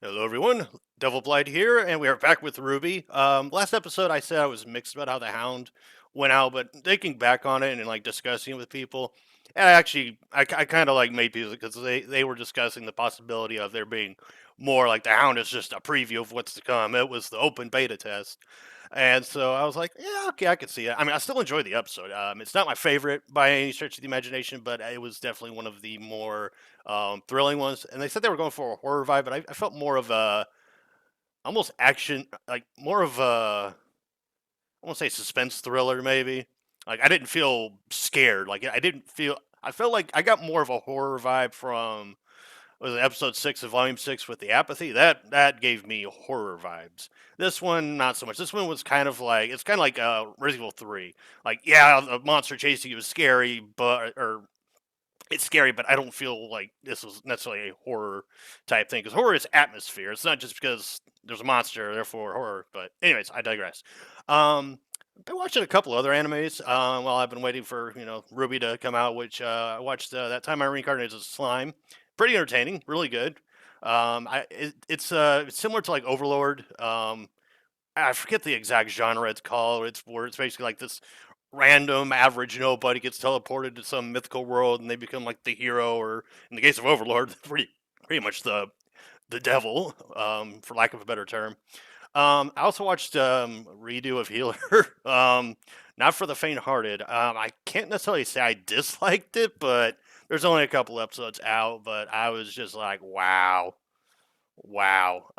Hello, everyone. Devil Blight here, and we are back with Ruby. Last episode, I said I was mixed about how the Hound went out, but thinking back on it and like discussing it with people, and I kind of like made people because they were discussing the possibility of there being more like the Hound is just a preview of what's to come. It was the open beta test, and so I was like, yeah, okay, I could see it. I mean, I still enjoyed the episode. It's not my favorite by any stretch of the imagination, but it was definitely one of the more thrilling ones. And they said they were going for a horror vibe, but I felt more of a almost action, like more of a I won't say suspense thriller, maybe. Like I didn't feel scared. Like I didn't feel. I felt like I got more of a horror vibe from was it episode 6 of volume 6 with the apathy. That gave me horror vibes. This one not so much. This one was kind of like it's kind of like Resident Evil 3. Like yeah, the monster chasing you was scary, but or it's scary, but I don't feel like this was necessarily a horror type thing because horror is atmosphere. It's not just because there's a monster, therefore horror. But anyways, I digress. I've been watching a couple other animes while I've been waiting for Ruby to come out, which I watched that time I reincarnated as a slime. Pretty entertaining, really good. It's similar to like Overlord. I forget the exact genre it's called. It's basically like this random average nobody gets teleported to some mythical world and they become like the hero, or in the case of Overlord, pretty much the devil, for lack of a better term. I also watched redo of Healer. Not for the faint-hearted. I can't necessarily say I disliked it, but there's only a couple episodes out. But I was just like, wow, wow.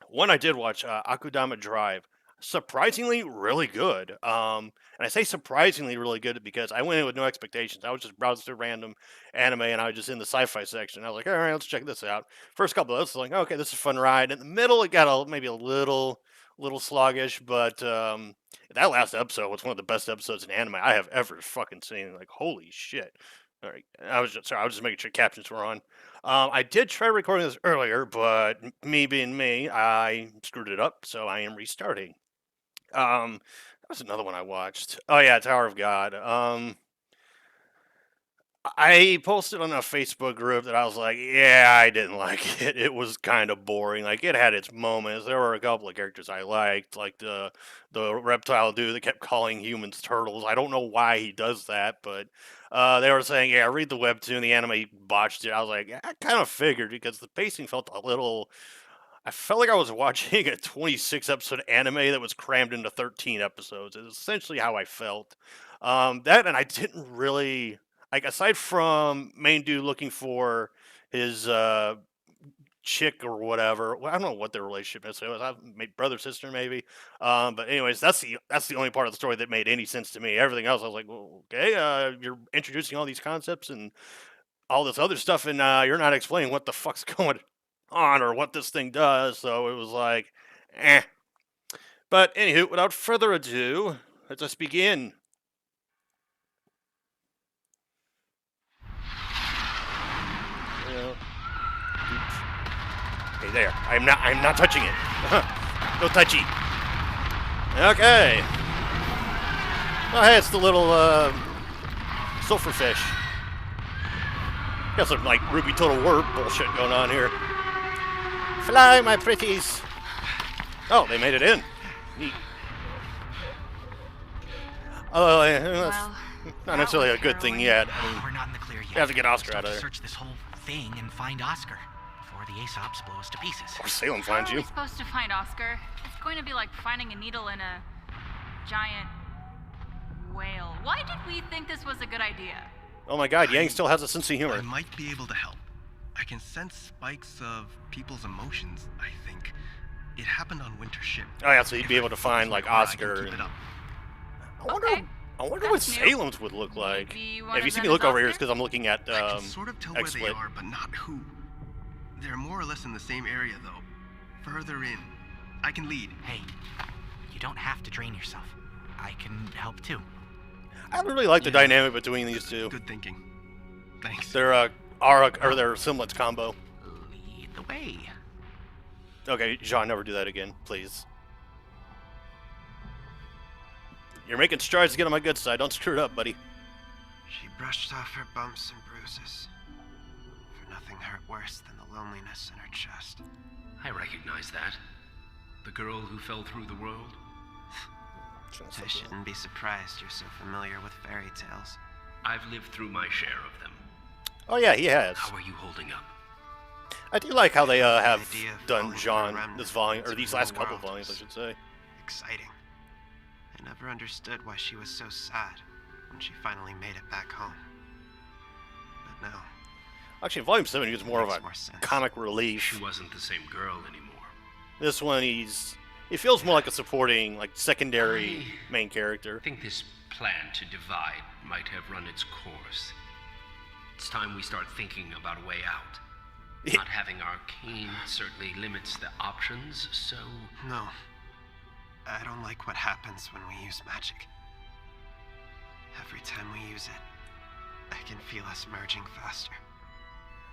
One I did watch, Akudama Drive, surprisingly really good. And I say surprisingly really good because I went in with no expectations. I was just browsing through random anime and I was just in the sci-fi section. I was like, all right, let's check this out. First couple of those, like, okay, this is a fun ride. In the middle, it got maybe a little sluggish, but that last episode was one of the best episodes in anime I have ever fucking seen. Like, holy shit. All right, I was just making sure captions were on. I did try recording this earlier, but me being me, I screwed it up, so I am restarting. That was another one I watched. Oh yeah, Tower of God. I posted on a Facebook group that I was like, yeah, I didn't like it. It was kind of boring. Like it had its moments. There were a couple of characters I liked, like the reptile dude that kept calling humans turtles. I don't know why he does that, but they were saying, yeah, read the webtoon. The anime botched it. I was like, I kind of figured because the pacing felt a little. I felt like I was watching a 26 episode anime that was crammed into 13 episodes. It's essentially how I felt. That and I didn't really like aside from main dude looking for his chick or whatever. Well, I don't know what their relationship is. It was brother sister maybe. But anyways, that's the only part of the story that made any sense to me. Everything else, I was like, well, okay, you're introducing all these concepts and all this other stuff, and you're not explaining what the fuck's going on or what this thing does. So it was like, eh. But anywho, without further ado, let us begin. Oops. Hey there. I'm not touching it. No touchy. Okay. Oh hey, it's the little sulfur fish. Got some like Ruby Total War bullshit going on here. Fly, my pretties. Oh, they made it in. Neat. Oh, yeah, that's not necessarily a good thing yet. I mean, we're not in the clear yet. We have to get Oscar out of there. Search this whole thing and find Oscar before the Aesops blow us to pieces. Or Salem finds you. How are we supposed to find Oscar? It's going to be like finding a needle in a giant whale. Why did we think this was a good idea? Oh my god, Yang still has a sense of humor. I might be able to help. I can sense spikes of people's emotions, I think. It happened on Winter's ship. Oh yeah, so you'd be able to find like Oscar. I wonder what Salem's would look like. If you see me look over here, it's because I'm looking at I can sort of tell where they XSplit. are, but not who. They're more or less in the same area, though. Further in. I can lead. Hey, you don't have to drain yourself. I can help too. I really like the dynamic between these two. Good thinking. Thanks. Their their semblance combo. Lead the way. Okay, Jean, never do that again, please. You're making strides to get on my good side. Don't screw it up, buddy. She brushed off her bumps and bruises. For nothing nothing hurt worse than the loneliness in her chest. I recognize that. The girl who fell through the world. I shouldn't be surprised you're so familiar with fairy tales. I've lived through my share of them. Oh yeah, he has. How are you holding up? I do like how they have idea of done falling John for a this volume, or remnant these in last the couple world volumes, I was should say. Exciting. I never understood why she was so sad when she finally made it back home. But now, Actually, in Volume 7, he was more of makes a more sense. comic relief. She wasn't the same girl anymore. This one, he feels more like a supporting, like secondary main character. I think this plan to divide might have run its course. It's time we start thinking about a way out. Not having arcane certainly limits the options, so... No. I don't like what happens when we use magic. Every time we use it, I can feel us merging faster.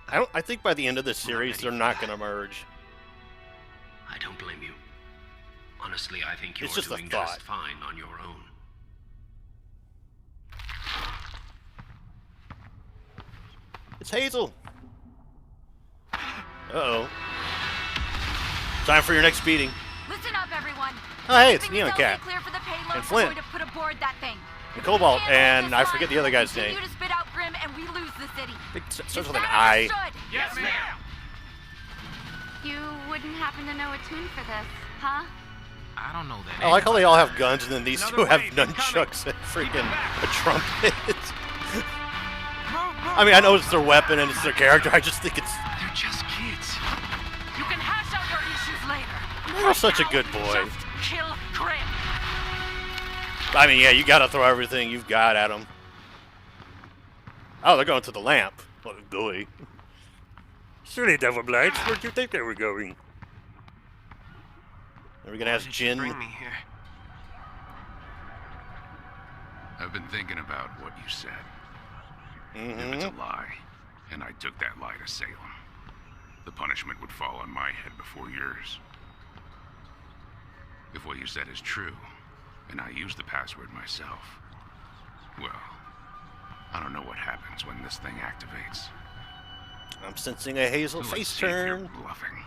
I think by the end of this series, they're not going to merge. I don't blame you. Honestly, I think you're It's just a doing thought. just fine on your own. It's Hazel. Uh-oh. Time for your next beating. Listen up, everyone. Oh, hey, it's Everything Neon is Cat. clear for the payload. And Flint. We're going to put aboard that thing. And If we Cobalt, can't hold and this I forget the line, other guy's we'll name. continue to spit out Grim, and we lose the city. It starts Is with an that I. understood? Yes, ma'am. You wouldn't happen to know a tune for this, huh? I don't know that. I like how they all have guns, and then these Another two have wave nunchucks and freaking back. a trumpet. I mean, I know it's their weapon and it's their character. I just think it's... They're just kids. You can hash out your issues later. You're such a good boy. Just kill Grim. I mean, yeah, you gotta throw everything you've got at them. Oh, they're going to the lamp. What a gooey. Silly devil blights, where do you think they were going? Are we gonna Why ask did you Jin? bring me here? I've been thinking about what you said. If it's a lie, and I took that lie to Salem, the punishment would fall on my head before yours. If what you said is true, and I use the password myself, well, I don't know what happens when this thing activates. I'm sensing a Hazel So face let's see if you're turn. bluffing.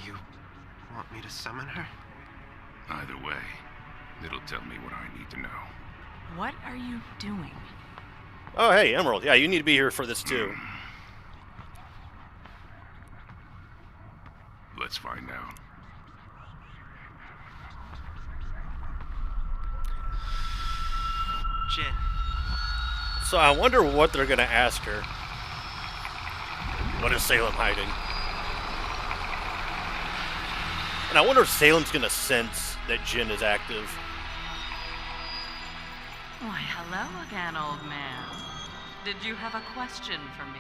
You want me to summon her? Either way, it'll tell me what I need to know. What are you doing? Oh, hey, Emerald. Yeah, you need to be here for this too. Let's find out. Jin. So I wonder what they're gonna ask her. What is Salem hiding? And I wonder if Salem's gonna sense that Jin is active. Why, hello again, old man. Did you have a question for me?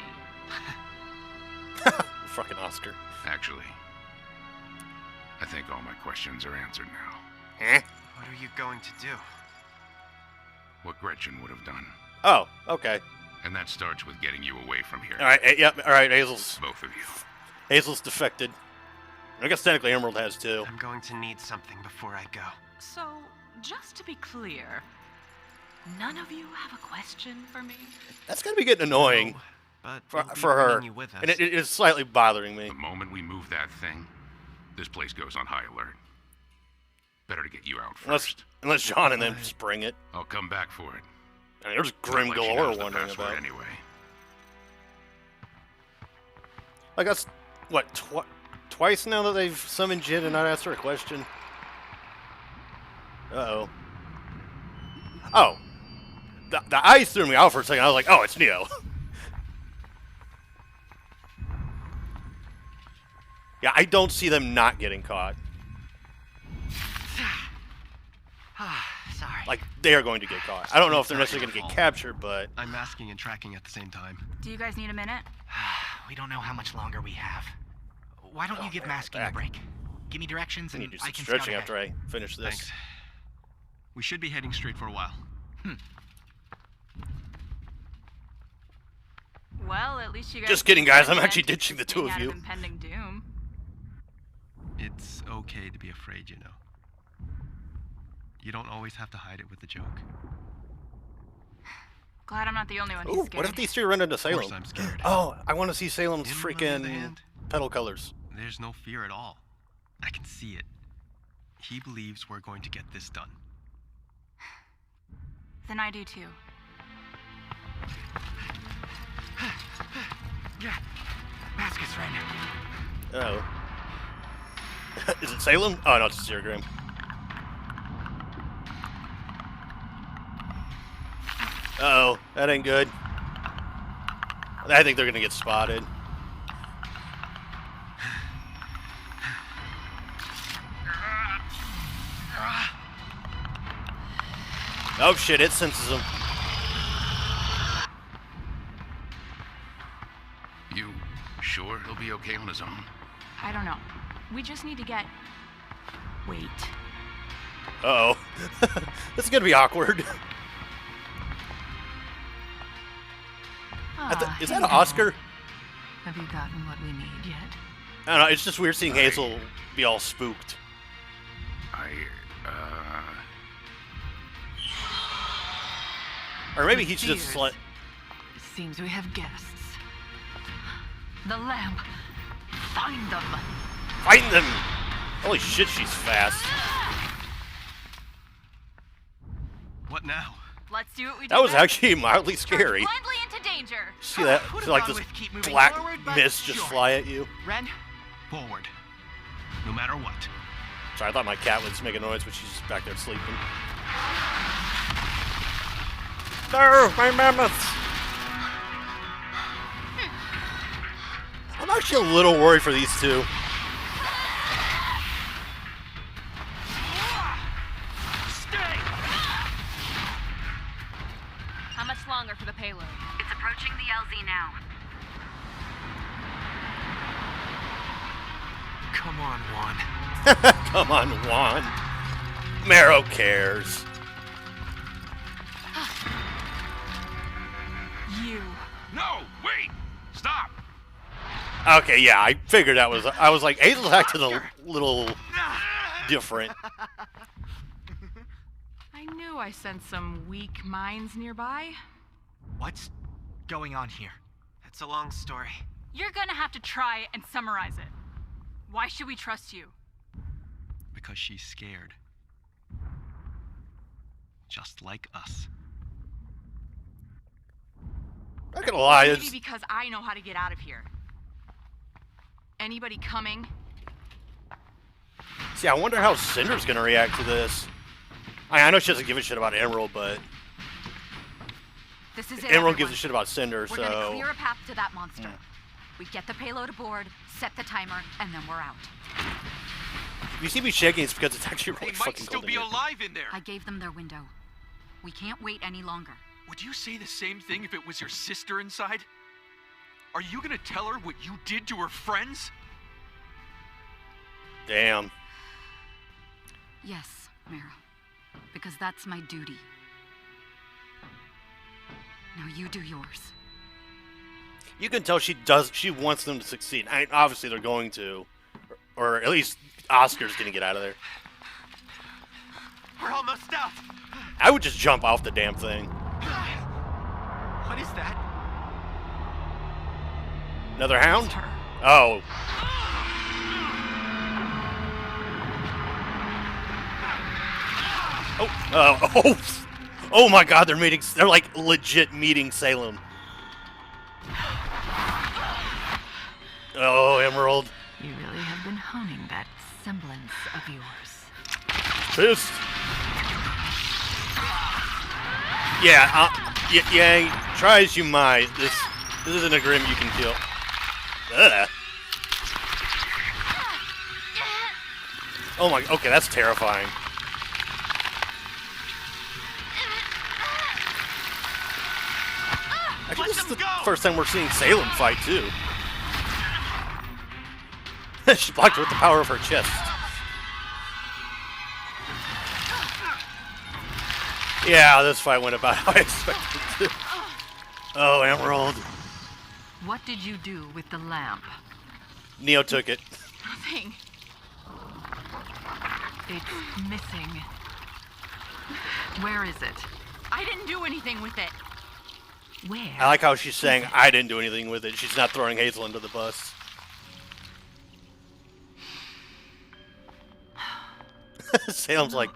Fucking Oscar. Actually, I think all my questions are answered now. Huh? What are you going to do? What Gretchen would have done. Oh, okay. And that starts with getting you away from here. All right. Yep. All right. Hazel's Both of you. defected. I guess technically Emerald has too. I'm going to need something before I go. So, just to be clear, none of you have a question for me? That's gonna be getting annoying But for, we'll be for her, bringing you with us. and it is slightly bothering me. The moment we move that thing, this place goes on high alert. Better to get you out first. Unless John and them spring it. I'll come back for it. I mean, there's Not Grim like she galore knows the wondering password about. anyway. Like that's what twice now that they've summoned Jin and not asked her a question. Uh-oh. Oh. The eyes threw me off for a second. I was like, oh, it's Neo. Yeah, I don't see them not getting caught. Sorry. Like, they are going to get caught. I don't know if they're necessarily going to get captured, but... I'm masking and tracking at the same time. Do you guys need a minute? We don't know how much longer we have. Why don't you give masking back. a break? Give me directions I and need to do I some can stretching scout after ahead. I finish this. Thanks. We should be heading straight for a while. Well, at least you guys. Just kidding, guys. I'm can actually prevent ditching the this two being of out you. Impending doom. It's okay to be afraid, you know. You don't always have to hide it with a joke. Glad I'm not the only one Ooh, who's scared. what if these two run into Of course Salem? I'm scared. Oh, I want to see Salem's In, on the other freaking hand, petal colors. there's no fear at all. I can see it. He believes we're going to get this done. Then I do too. Yeah. Mask is right now. Oh. Is it Salem? Oh, no, it's a Zeragram. Uh-oh, that ain't good. I think they're gonna get spotted. Oh shit, it senses them. You sure he'll be okay on his own? I don't know. We just need to get... Wait. Uh-oh. This is gonna be awkward. Is that an Oscar? Have you gotten what we need yet? I don't know, it's just weird seeing Hazel be all spooked. Or maybe he should just let... Seems we have guests. The lamp. Find them. Find them! Holy shit, she's fast. What now? Let's do what we do That was best. actually mildly scary. Charge blindly into danger. See that? Would've See like gone this with keep moving black forward, but mist just sure. fly at you. Ren? Forward. No matter what. Sorry, I thought my cat was making noise, but she's just back there sleeping. No, my mammoths! I'm actually a little worried for these two. How much longer for the payload? It's approaching the LZ now. Come on, Juan. Come on, Juan. Marrow cares. You. No, wait! Stop! Okay, yeah, I figured that was... I was like, Hazel's acting a little different. I knew I sensed some weak minds nearby. What's going on here? It's a long story. You're gonna have to try and summarize it. Why should we trust you? Because she's scared. Just like us. Not gonna lie, Maybe it's... because I know how to get out of here. Anybody coming? See, I wonder how Cinder's gonna react to this. I know she doesn't give a shit about Emerald, but This is it, Emerald gives everyone. a shit about Cinder, We're gonna so... clear a path to that monster. We get the payload aboard, set the timer, and then we're out. If you see me shaking, it's because it's actually really They might fucking still cold be in here. alive in there. I gave them their window. We can't wait any longer. Would you say the same thing if it was your sister inside? Are you gonna tell her what you did to her friends? Damn. Yes, Mara. Because that's my duty. Now you do yours. You can tell she wants them to succeed. I mean, obviously they're going to. Or at least Oscar's gonna get out of there. We're almost out. I would just jump off the damn thing. What is that? Another hound? It's her. Oh. Oh, oh my god, they're like legit meeting Salem. Oh, Emerald. You really have been honing that semblance of yours. Pissed. Yeah, yeah, try as you might. This isn't a grim you can kill. Ugh. Oh my, okay, that's terrifying. Actually, this is the first time we're seeing Salem fight, too. She blocked her with the power of her chest. Yeah, this fight went about how I expected it to. Oh, Emerald. What did you do with the lamp? Neo took it. Nothing. It's missing. Where is it? I didn't do anything with it. Where? I like how she's saying I didn't do anything with it. She's not throwing Hazel under the bus. Salem's like,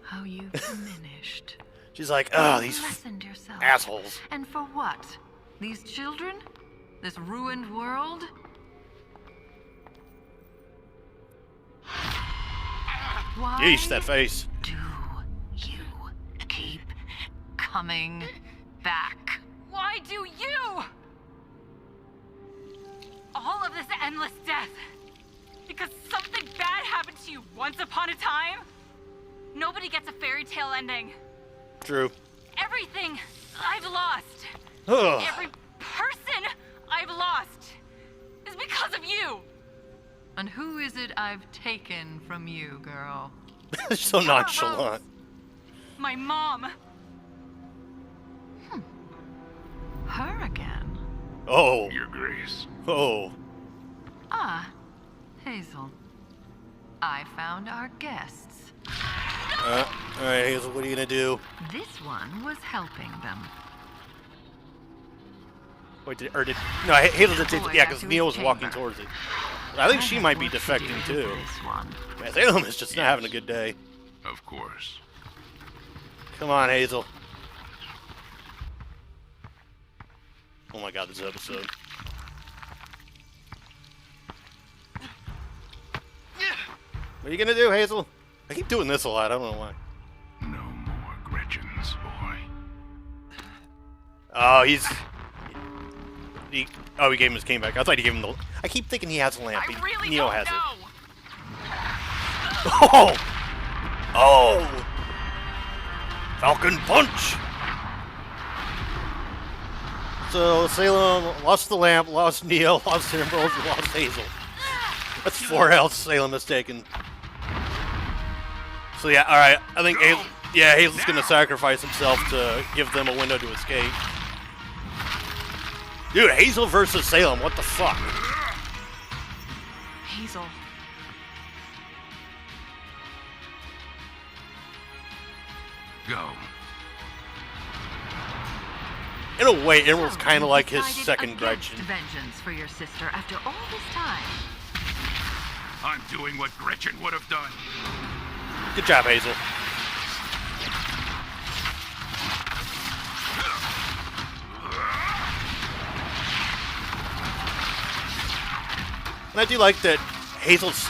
how you've diminished. she's like, oh, these Lessened yourself. assholes. And for what? These children? This ruined world? Why Yeesh, that face. do you keep coming back? Why do you? All of this endless death. Because something bad happened to you once upon a time? Nobody gets a fairy tale ending. True. Everything I've lost, Ugh. every person I've lost is because of you. And who is it I've taken from you, girl? So nonchalant. My mom. Her again. Oh. Your Grace. Oh. Ah, Hazel. I found our guests. Alright, Hazel, what are you gonna do? This one was helping them. Wait, no, Hazel did take, Boy, yeah, back because to Neil his was walking chamber. towards it. I think she have might be work to defecting do too. with this one. Yeah, Salem is just not having a good day. Of course. Come on, Hazel. Oh my god, this episode. What are you gonna do, Hazel? I keep doing this a lot, I don't know why. No more Gretchens, boy. Oh, he gave him his cane back. I thought he gave him the... I keep thinking he has a lamp. I really Neo don't has know. it. Oh! Oh! Falcon Punch! So, Salem lost the lamp, lost Neo, lost Emerald, lost Hazel. That's 4 health Salem has taken. So yeah, alright. I think Hazel's gonna sacrifice himself to give them a window to escape. Dude, Hazel versus Salem, what the fuck? Hazel. Go. In a way, Emerald's So kind of you like his decided second against Gretchen. vengeance for your sister after all this time. I'm doing what Gretchen would have done. Good job, Hazel. And I do like that Hazel's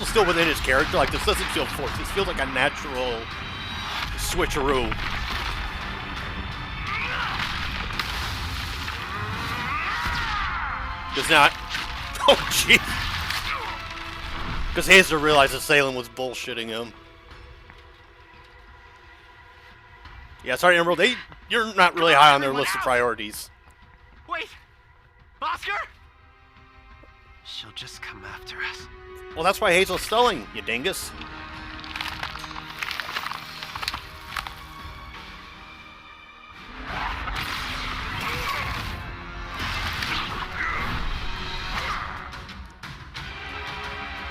still within his character. Like, this doesn't feel forced. This feels like a natural switcheroo. Does not. Oh, jeez. Because Hazel realizes Salem was bullshitting him. Yeah, sorry, Emerald. You're not really high on their list of priorities. Wait! Oscar? She'll just come after us. Well, that's why Hazel's stalling, you dingus.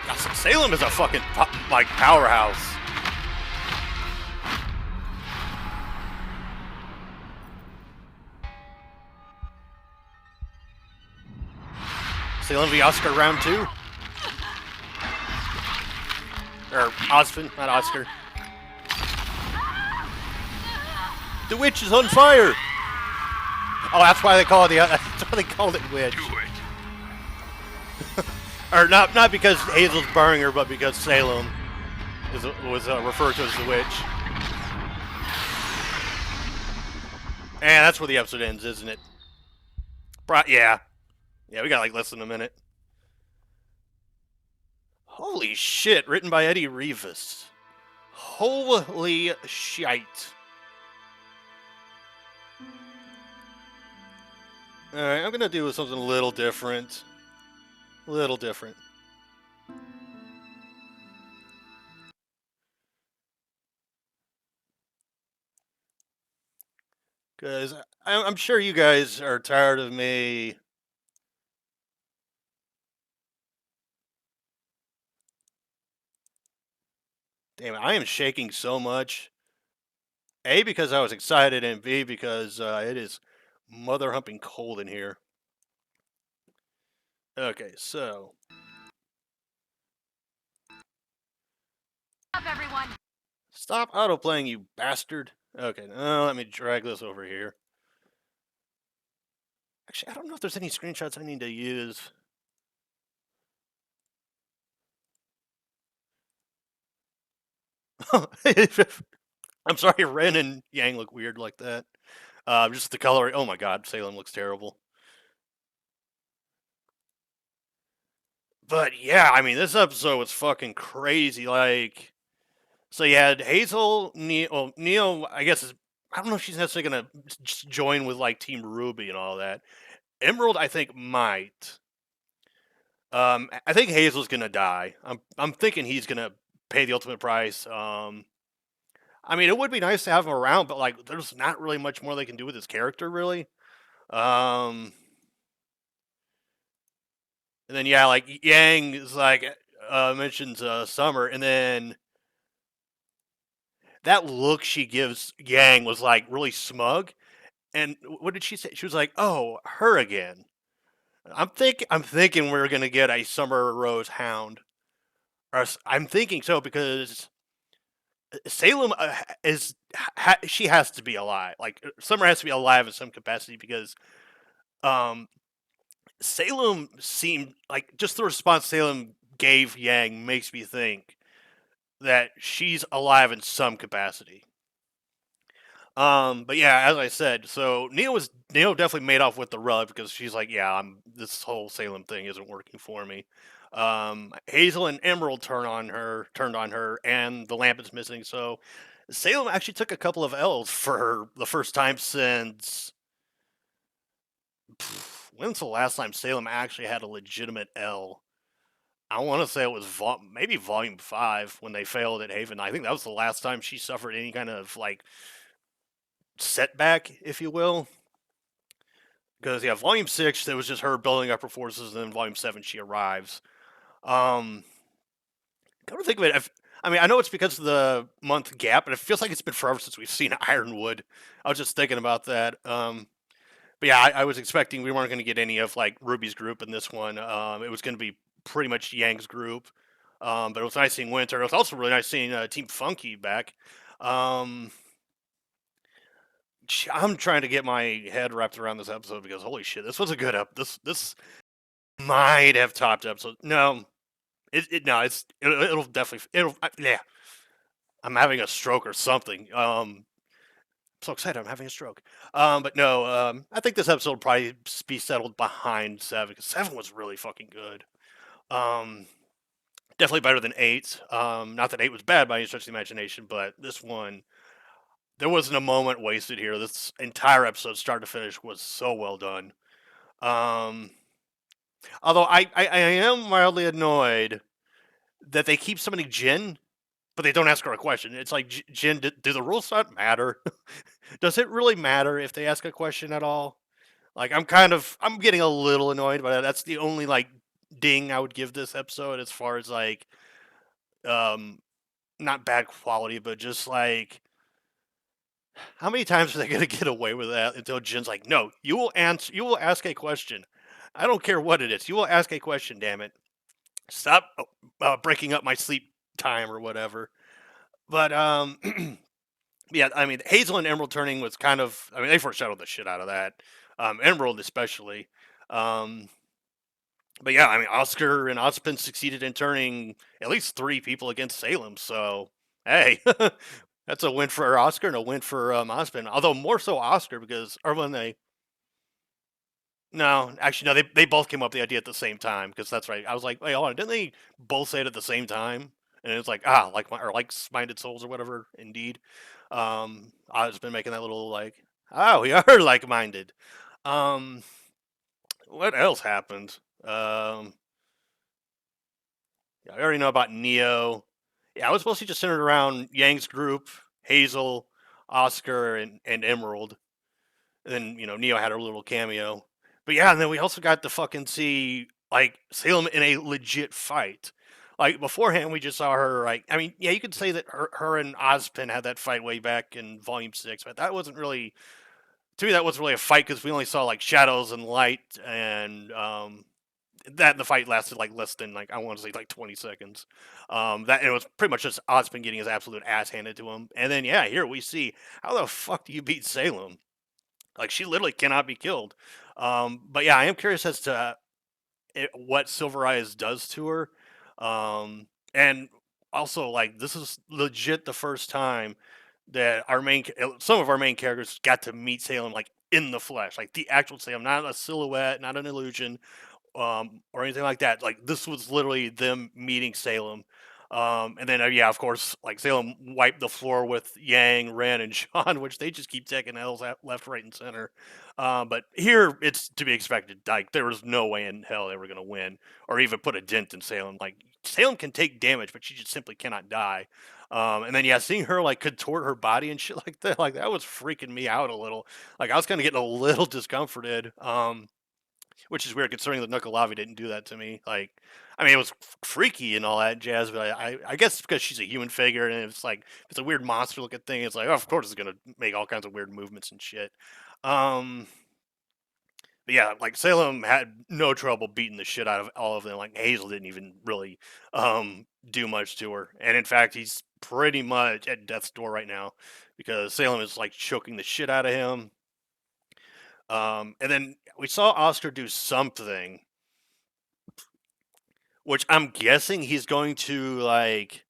God, Salem is a fucking powerhouse. Salem v. Oscar round 2. Or Osfin, not Oscar. The witch is on fire. Oh, that's why they call it that's why they called it witch. Do it. Or not because Hazel's burning her, but because Salem was referred to as the witch. And that's where the episode ends, isn't it? Yeah. Yeah, we got like less than a minute. Holy shit, written by Eddie Rivas. Holy shite. Alright, I'm gonna do something a little different. Because I'm sure you guys are tired of me. Damn it, I am shaking so much. A, because I was excited, and B, because it is mother humping cold in here. Okay, so. Up, everyone. Stop autoplaying, you bastard. Okay, now let me drag this over here. Actually, I don't know if there's any screenshots I need to use. I'm sorry, Ren and Yang look weird like that. Just the color. Oh my god, Salem looks terrible. But yeah, I mean, this episode was fucking crazy. Like, so you had Hazel, Neo. Well, Neo, I guess is. I don't know if she's necessarily gonna join with like Team RWBY and all that. Emerald, I think might. I think Hazel's gonna die. I'm thinking he's gonna pay the ultimate price. I mean, it would be nice to have him around, but like, there's not really much more they can do with his character, really. And then yeah, like Yang is like mentions Summer, and then that look she gives Yang was like really smug. And what did she say? She was like, "Oh, her again." I'm thinking we're gonna get a Summer Rose Hound. I'm thinking so because Salem she has to be alive. Like Summer has to be alive in some capacity because um, Salem seemed like just the response Salem gave Yang makes me think that she's alive in some capacity. But yeah, as I said, so Neo definitely made off with the rug because she's like, yeah, this whole Salem thing isn't working for me. Hazel and Emerald turned on her, and the lamp is missing. So Salem actually took a couple of L's for the first time since. When's the last time Salem actually had a legitimate L? I want to say it was maybe Volume 5 when they failed at Haven. I think that was the last time she suffered any kind of like setback, if you will. Because yeah, Volume 6, it was just her building up her forces, and then Volume 7 she arrives. Come to think of it, I mean, I know it's because of the month gap, but it feels like it's been forever since we've seen Ironwood. I was just thinking about that. But yeah, I was expecting we weren't going to get any of like Ruby's group in this one. It was going to be pretty much Yang's group. But it was nice seeing Winter. It was also really nice seeing Team Funky back. I'm trying to get my head wrapped around this episode because holy shit, this was a good This might have topped episode. No, it'll definitely yeah. I'm having a stroke or something. I'm so excited I'm having a stroke. But no, I think this episode will probably be settled behind 7 because 7 was really fucking good. Definitely better than 8. Not that 8 was bad by any stretch of the imagination, but this one, there wasn't a moment wasted here. This entire episode, start to finish, was so well done. Although I am mildly annoyed that they keep summoning Jin, but they don't ask her a question. It's like, Jin, do the rules not matter? Does it really matter if they ask a question at all? Like, I'm getting a little annoyed, but that's the only like ding I would give this episode as far as like, not bad quality, but just like, how many times are they gonna get away with that until Jin's like, no, you will ask a question. I don't care what it is. You will ask a question. Damn it! Stop breaking up my sleep time or whatever. But yeah, I mean, Hazel and Emerald turning was kind of. I mean, they foreshadowed the shit out of that. Emerald especially. But yeah, I mean, Oscar and Ozpin succeeded in turning at least 3 people against Salem. So hey, that's a win for Oscar and a win for Ozpin. Although more so Oscar because, or when they. No, actually, no. They both came up with the idea at the same time because that's right. I was like, wait, hold on, didn't they both say it at the same time? And it's like like minded souls or whatever. Indeed, I've been making that little like, oh, we are like minded. What else happened? Yeah, I already know about Neo. Yeah, I was mostly just centered around Yang's group, Hazel, Oscar, and Emerald. And then, Neo had her little cameo. But yeah, and then we also got to fucking see, like, Salem in a legit fight. Like, beforehand, we just saw her, like, I mean, yeah, you could say that her and Ozpin had that fight way back in Volume 6, but that wasn't really to me that wasn't really a fight because we only saw like shadows and light, and that the fight lasted like less than like I want to say like 20 seconds. That it was pretty much just Ozpin getting his absolute ass handed to him, and then yeah, here we see how the fuck do you beat Salem? Like she literally cannot be killed. But yeah, I am curious as to what Silver Eyes does to her, and also like this is legit the first time that some of our main characters got to meet Salem like in the flesh, like the actual Salem, not a silhouette, not an illusion, or anything like that. Like this was literally them meeting Salem. And then yeah, of course, like Salem wiped the floor with Yang, Ren, and Sean, which they just keep taking L's left, right, and center. But here it's to be expected. Like there was no way in hell they were gonna win or even put a dent in Salem. Like Salem can take damage, but she just simply cannot die. And then yeah, seeing her like contort her body and shit like that was freaking me out a little. Like I was kind of getting a little discomforted. Which is weird considering that Nukkalavi didn't do that to me. Like, I mean, it was freaky and all that jazz, but I guess it's because she's a human figure and it's like it's a weird monster looking thing. It's like, oh, of course, it's gonna make all kinds of weird movements and shit. Um, but yeah, like Salem had no trouble beating the shit out of all of them. Like Hazel didn't even really do much to her, and in fact, he's pretty much at death's door right now because Salem is like choking the shit out of him. And then we saw Oscar do something, which I'm guessing he's going to like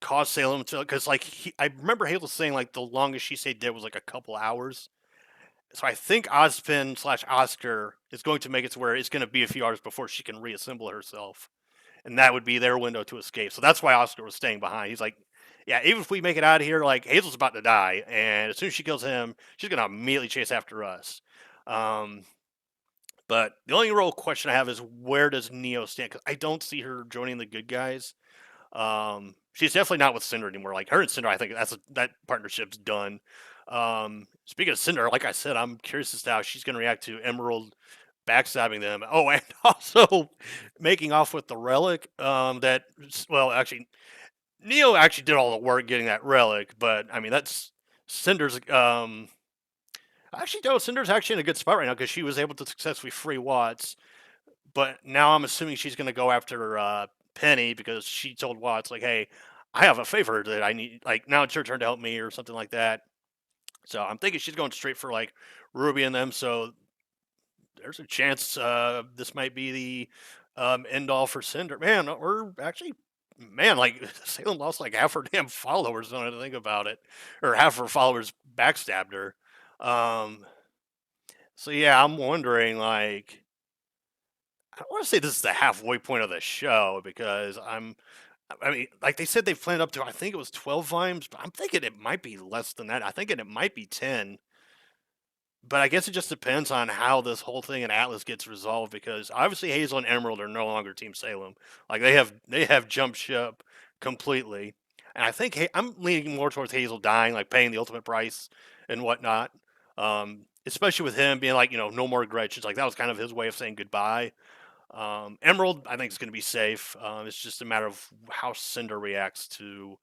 cause Salem to, because like I remember Hazel saying like the longest she stayed dead was like a couple hours. So I think Ozpin / Oscar is going to make it to where it's going to be a few hours before she can reassemble herself, and that would be their window to escape. So that's why Oscar was staying behind. He's like, yeah, even if we make it out of here, like Hazel's about to die, and as soon as she kills him, she's gonna immediately chase after us. Um, but the only real question I have is where does Neo stand? Because I don't see her joining the good guys. She's definitely not with Cinder anymore. Like her and Cinder, I think that partnership's done. Speaking of Cinder, like I said, I'm curious as to how she's gonna react to Emerald backstabbing them. Oh, and also making off with the relic. Actually, Neo actually did all the work getting that relic, but I mean that's Cinder's. Actually, no, Cinder's actually in a good spot right now because she was able to successfully free Watts. But now I'm assuming she's going to go after Penny because she told Watts like, "Hey, I have a favor that I need. Like now it's your turn to help me or something like that." So I'm thinking she's going straight for like Ruby and them. So there's a chance this might be the end all for Cinder. Man, we're actually, man, like Salem lost like half her damn followers. Don't have to think about it, or half her followers backstabbed her. So yeah, I'm wondering like I don't want to say this is the halfway point of the show because I mean, like they said, they've planned up to I think it was 12 volumes, but I'm thinking it might be less than that. I think it might be 10. But I guess it just depends on how this whole thing in Atlas gets resolved because obviously Hazel and Emerald are no longer Team Salem. Like they have jumped ship completely. And I think I'm leaning more towards Hazel dying, like paying the ultimate price and whatnot. Especially with him being like, no more grudges. Like that was kind of his way of saying goodbye. Emerald, I think, is going to be safe. It's just a matter of how Cinder reacts to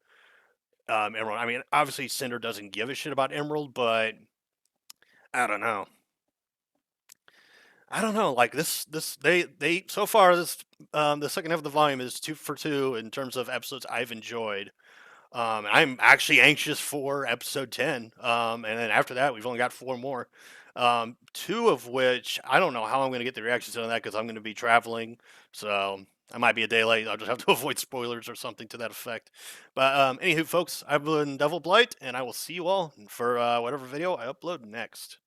Emerald. I mean, obviously Cinder doesn't give a shit about Emerald, but I don't know. I don't know. Like they so far the second half of the volume is 2 for 2 in terms of episodes I've enjoyed. I'm actually anxious for episode 10. And then after that, we've only got 4 more. 2 of which I don't know how I'm going to get the reactions on that because I'm going to be traveling. So I might be a day late. I'll just have to avoid spoilers or something to that effect. But anywho, folks, I've been Devil Blight, and I will see you all for whatever video I upload next.